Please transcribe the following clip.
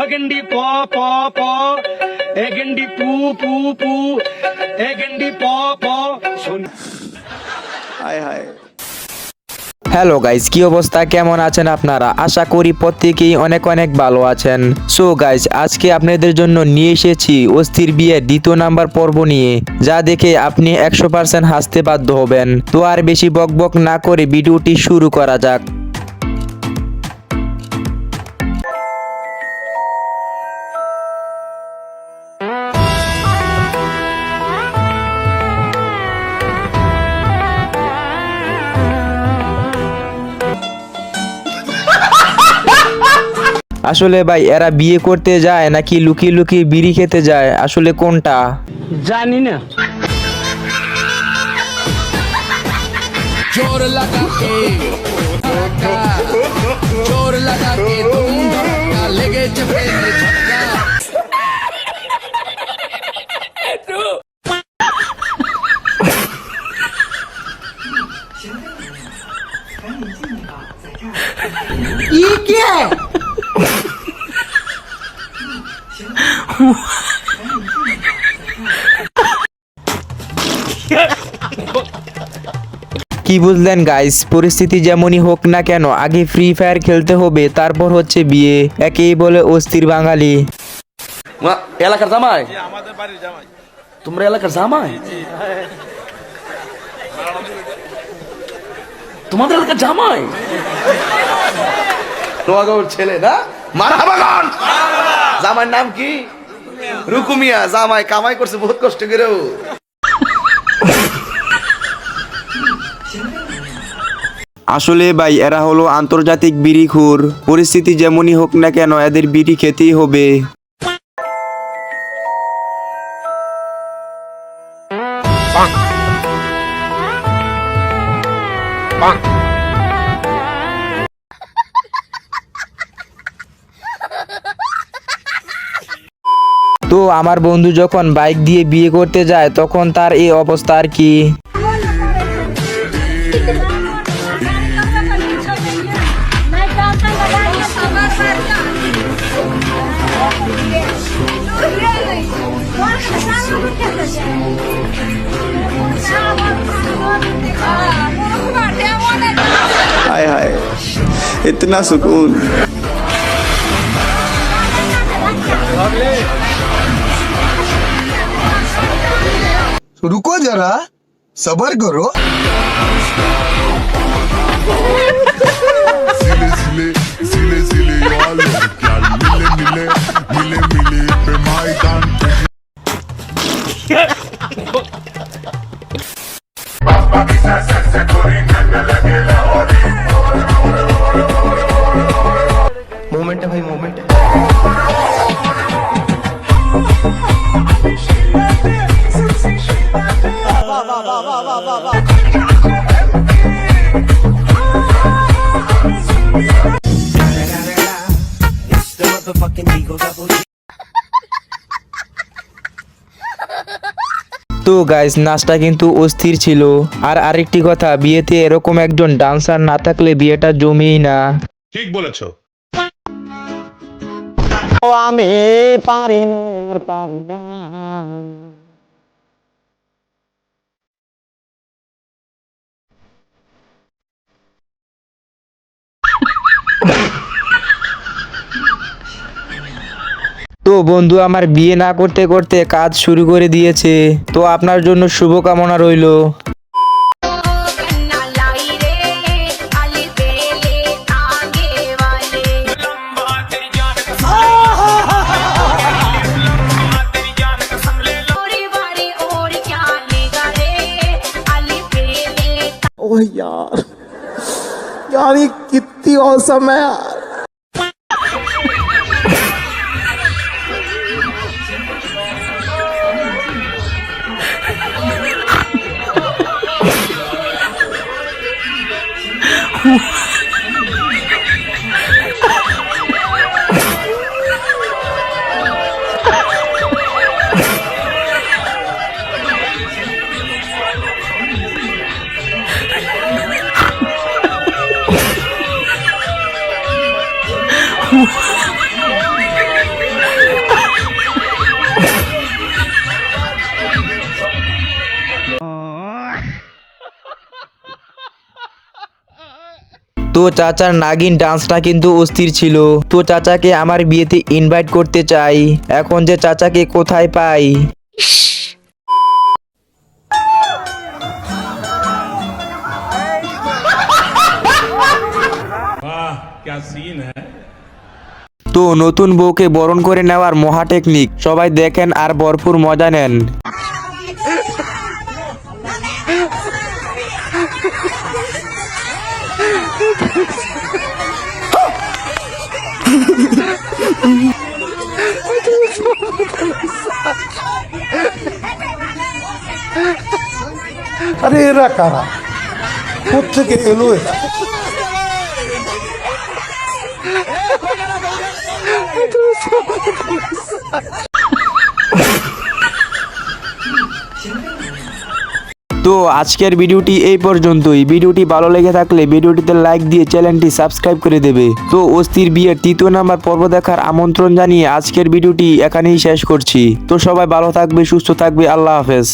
Agandi paw paw paw, agandi poo poo poo, agandi paw paw. হায় হায়। Hello guys, কি অবস্থা, কেমন আছেন আপনারা? আশা করি প্রত্যেকেই অনেক অনেক ভালো আছেন। সো গাইজ, আজকে আপনাদের জন্য নিয়ে এসেছি অস্থির বিয়ের 2য় নাম্বার পর্ব নিয়ে, যা দেখে আপনি 100% হাসতে বাধ্য হবেন। তো আর বেশি বকবক না করে ভিডিওটি শুরু করা যাক। আসলে ভাই, এরা বিয়ে করতে যায় নাকি লুকিয়ে লুকিয়ে বিড়ি খেতে যায়, আসলে কোনটা জানি না। जोर लगा के जोर लगा के तुम धड़का लेगे चपे में झटका ये क्या है? কি বুঝলেন গাইস? পরিস্থিতি যেমনই হোক না কেন, আগে ফ্রি ফায়ার খেলতে হবে, তারপর হচ্ছে বিয়ে। একেই বলে অস্থির বাঙালি। এলাকার জামাই? আমাদের বাড়ির জামাই। তোমরা এলাকার জামাই? তোমাদের এলাকার জামাই? নোয়াগাঁওর ছেলে না? মারহাবা গান। জামাইয়ের নাম কি? রুকুমিয়া। জামাই কামাই করছে বহুত কষ্ট করেও। আসলে ভাই, এরা হলো আন্তর্জাতিক বিড়িখোর। পরিস্থিতি যেমনই হোক না কেন, এদের বিড়ি খেতেই হবে। তো আমার বন্ধু যখন বাইক দিয়ে বিয়ে করতে যায়, তখন তার এই অবস্থা আর কি। हाय हाय, इतना सुकून। रुको जरा, सबर करो। सिले सिले सिले सिले यालो याल मिले मिले मिले मिले पे मैदान मोमेंट है भाई, मोमेंट है। তো গাইস, নাচটা কিন্তু অস্থির ছিল। আর আরেকটি কথা, বিয়েতে এরকম একজন ডান্সার না থাকলে বিয়েটা জমেই না। ঠিক বলেছো। আমি পারি না। তো বন্ধু আমার বিয়ে না করতে করতে কাজ শুরু করে দিয়েছে। তো আপনার জন্য শুভকামনা রইল। यार ये कितनी औसम है यार। তো চাচার নাগিন ডান্সটা কিন্তু অস্থির ছিল। তো চাচাকে আমার বিয়েতে ইনভাইট করতে চাই, এখন যে চাচাকে কোথায় পাই। তো নতুন বউকে বরণ করে নেওয়ার মহা টেকনিক সবাই দেখেন আর ভরপুর মজা নেন। আরে এরা কারা, কোথেকে এলো এরা? তো আজকের ভিডিওটি এই পর্যন্তই। ভিডিওটি ভালো লেগে থাকলে ভিডিওটিতে লাইক দিয়ে চ্যানেলটি সাবস্ক্রাইব করে দেবে। তো অস্থির বিয়ের 3য় নাম্বার পর্ব দেখার আমন্ত্রণ জানিয়ে আজকের ভিডিওটি এখানেই শেষ করছি। তো সবাই ভালো থাকবে, সুস্থ থাকবে, আল্লাহ হাফেজ।